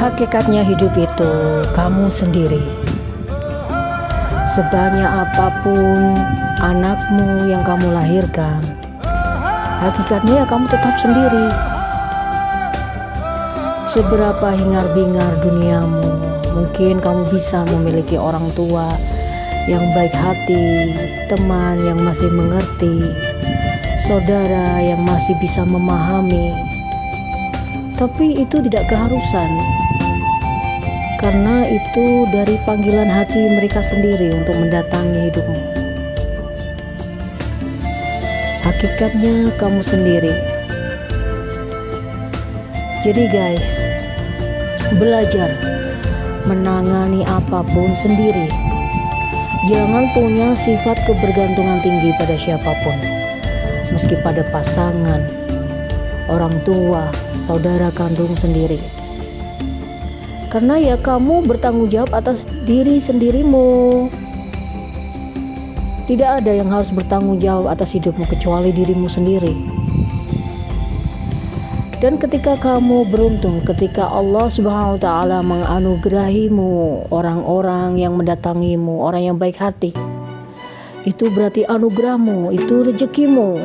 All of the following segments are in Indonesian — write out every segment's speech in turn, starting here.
Hakikatnya hidup itu kamu sendiri. Sebanyak apapun anakmu yang kamu lahirkan, hakikatnya ya kamu tetap sendiri. Seberapa hingar-bingar duniamu, mungkin kamu bisa memiliki orang tua yang baik hati, teman yang masih mengerti, saudara yang masih bisa memahami. Tapi itu tidak keharusan, karena itu dari panggilan hati mereka sendiri untuk mendatangi hidupmu. Hakikatnya kamu sendiri. Jadi guys, belajar menangani apapun sendiri. Jangan punya sifat kebergantungan tinggi pada siapapun, meski pada pasangan, orang tua, saudara kandung sendiri. Karena ya kamu bertanggung jawab atas diri sendirimu. Tidak ada yang harus bertanggung jawab atas hidupmu kecuali dirimu sendiri. Dan ketika kamu beruntung, ketika Allah Subhanahu wa Ta'ala menganugerahimu orang-orang yang mendatangimu, orang yang baik hati, itu berarti anugerahmu, itu rezekimu.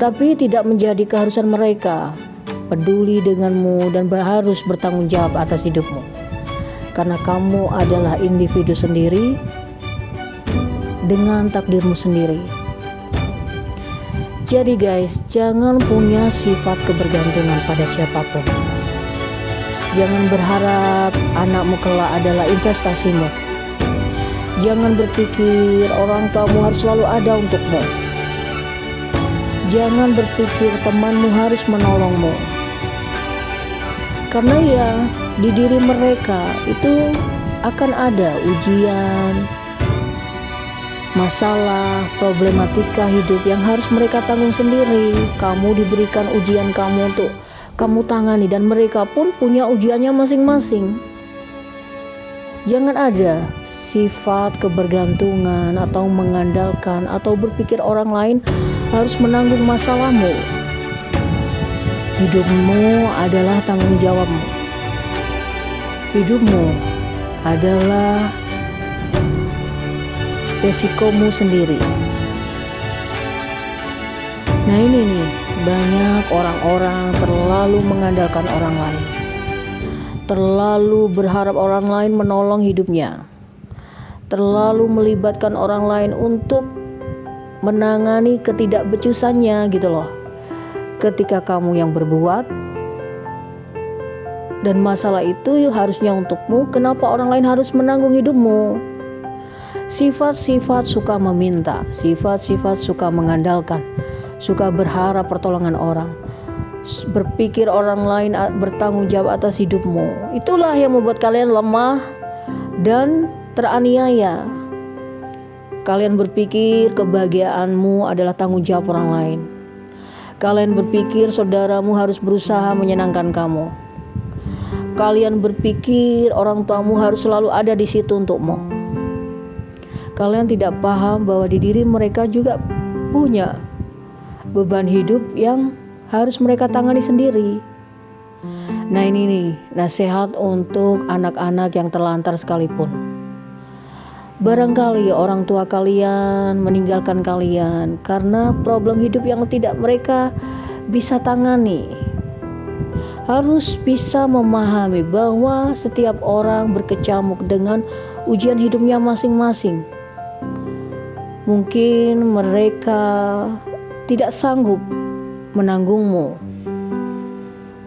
Tapi tidak menjadi keharusan mereka peduli denganmu dan harus bertanggung jawab atas hidupmu, karena kamu adalah individu sendiri dengan takdirmu sendiri. Jadi guys, jangan punya sifat kebergantungan pada siapapun. Jangan berharap anakmu kelak adalah investasimu. Jangan berpikir orang tuamu harus selalu ada untukmu. Jangan berpikir temanmu harus menolongmu. Karena ya di diri mereka itu akan ada ujian, masalah, problematika hidup yang harus mereka tanggung sendiri. Kamu diberikan ujian kamu untuk kamu tangani, dan mereka pun punya ujiannya masing-masing. Jangan ada sifat kebergantungan atau mengandalkan atau berpikir orang lain harus menanggung masalahmu. Hidupmu adalah tanggung jawabmu. Hidupmu adalah resikomu sendiri. Nah ini nih, banyak orang-orang terlalu mengandalkan orang lain, terlalu berharap orang lain menolong hidupnya, terlalu melibatkan orang lain untuk menangani ketidakbecusannya gitu loh. Ketika kamu yang berbuat dan masalah itu harusnya untukmu, kenapa orang lain harus menanggung hidupmu? Sifat-sifat suka meminta, sifat-sifat suka mengandalkan, suka berharap pertolongan orang, berpikir orang lain bertanggung jawab atas hidupmu. Itulah yang membuat kalian lemah dan teraniaya. Kalian berpikir kebahagiaanmu adalah tanggung jawab orang lain. Kalian berpikir saudaramu harus berusaha menyenangkan kamu. Kalian berpikir orang tuamu harus selalu ada di situ untukmu. Kalian tidak paham bahwa di diri mereka juga punya beban hidup yang harus mereka tangani sendiri. Nah ini nih nasihat untuk anak-anak yang terlantar sekalipun. Barangkali orang tua kalian meninggalkan kalian karena problem hidup yang tidak mereka bisa tangani. Harus bisa memahami bahwa setiap orang berkecamuk dengan ujian hidupnya masing-masing. Mungkin mereka tidak sanggup menanggungmu.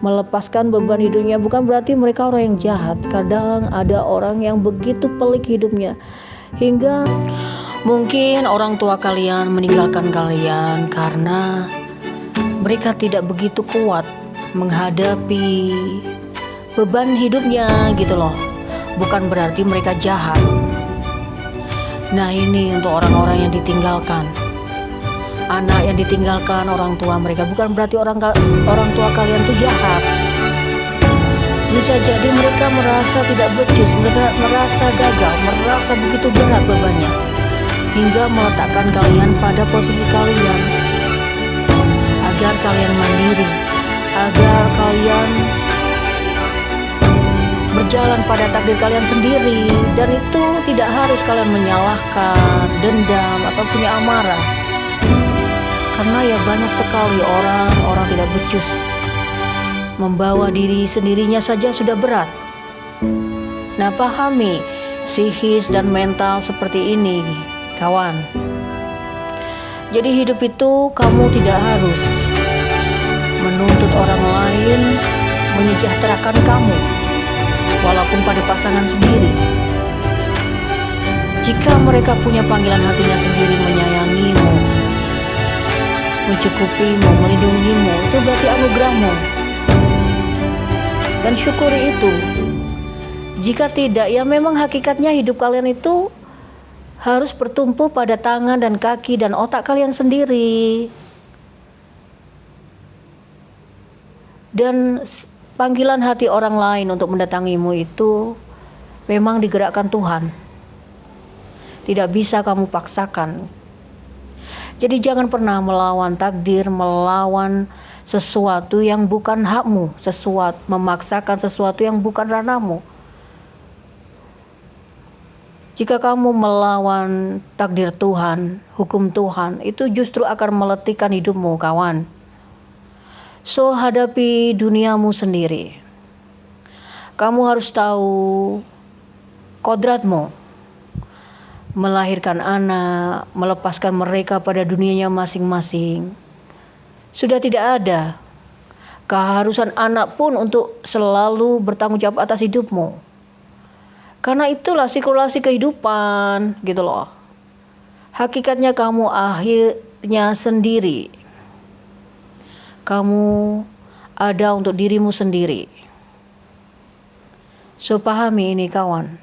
Melepaskan beban hidupnya bukan berarti mereka orang yang jahat. Kadang ada orang yang begitu pelik hidupnya, hingga mungkin orang tua kalian meninggalkan kalian karena mereka tidak begitu kuat menghadapi beban hidupnya gitu loh. Bukan berarti mereka jahat. Nah ini untuk orang-orang yang ditinggalkan, anak yang ditinggalkan orang tua mereka, bukan berarti orang tua kalian tuh jahat. Bisa jadi mereka merasa tidak becus, merasa gagal, merasa begitu berat bebannya, hingga meletakkan kalian pada posisi kalian, agar kalian mandiri, agar kalian berjalan pada takdir kalian sendiri, dan itu tidak harus kalian menyalahkan, dendam, atau punya amarah. Karena ya banyak sekali orang tidak becus. Membawa diri sendirinya saja sudah berat. Nah, pahami psikis dan mental seperti ini, kawan. Jadi hidup itu kamu tidak harus menuntut orang lain menyejahterakan kamu, walaupun pada pasangan sendiri. Jika mereka punya panggilan hatinya sendiri menyayangimu, mencukupimu, melindungimu, itu berarti anugerahmu. Dan syukuri itu. Jika tidak, ya memang hakikatnya hidup kalian itu harus bertumpu pada tangan dan kaki dan otak kalian sendiri. Dan panggilan hati orang lain untuk mendatangimu itu memang digerakkan Tuhan. Tidak bisa kamu paksakan. Jadi jangan pernah melawan takdir, melawan sesuatu yang bukan hakmu, memaksakan sesuatu yang bukan ranahmu. Jika kamu melawan takdir Tuhan, hukum Tuhan, itu justru akan meletihkan hidupmu, kawan. So, hadapi duniamu sendiri. Kamu harus tahu kodratmu. Melahirkan anak, melepaskan mereka pada dunianya masing-masing. Sudah tidak ada keharusan anak pun untuk selalu bertanggung jawab atas hidupmu. Karena itulah sirkulasi kehidupan, gitu loh. Hakikatnya kamu akhirnya sendiri. Kamu ada untuk dirimu sendiri. So, pahami ini, kawan.